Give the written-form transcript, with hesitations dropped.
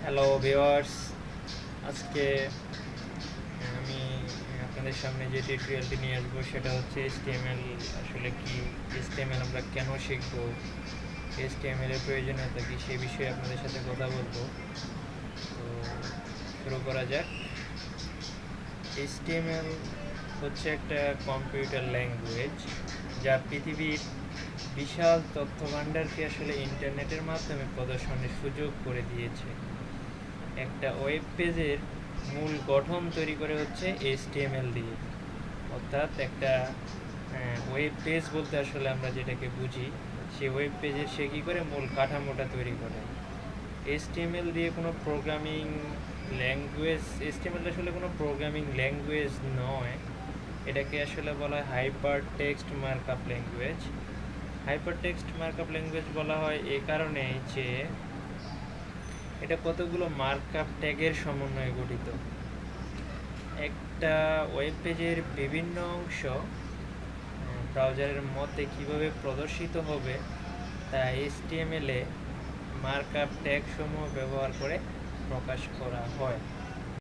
Hello viewers, আজকে আমি আপনাদের সামনে যে টিউটোরিয়ালটি নিয়ে আসবো সেটা হচ্ছে HTML আসলে কি, HTML আমরা কেন শিখবো, HTML এর প্রয়োজনীয়তা কি সে বিষয়ে আপনাদের সাথে কথা বলবো। তো শুরু করা যাক। HTML হচ্ছে একটা কম্পিউটার ল্যাঙ্গুয়েজ যা পৃথিবীর বিশাল তথ্য ভাণ্ডারকে আসলে ইন্টারনেটের মাধ্যমে প্রদর্শনের সুযোগ করে দিয়েছে। একটা ওয়েব পেজের মূল গঠন তৈরি করে হচ্ছে HTML দিয়ে, অর্থাৎ একটা ওয়েব পেজ বলতে আসলে আমরা যেটাকে বুঝি, সেই ওয়েব পেজের সে কী করে মূল কাঠামোটা তৈরি করে। HTML দিয়ে কোনো প্রোগ্রামিং ল্যাঙ্গুয়েজ, HTML আসলে কোনো প্রোগ্রামিং ল্যাঙ্গুয়েজ নয়, এটাকে আসলে বলা হয় hyper text markup language. Hyper text markup language বলা হয় এ কারণে যে এটা কতগুলো মার্কআপ ট্যাগের সমন্বয়ে গঠিত। একটা ওয়েব পেজের বিভিন্ন অংশ ব্রাউজারের মধ্যে কিভাবে প্রদর্শিত হবে তা HTML এ মার্কআপ ট্যাগ সমূহ ব্যবহার করে প্রকাশ করা হয়।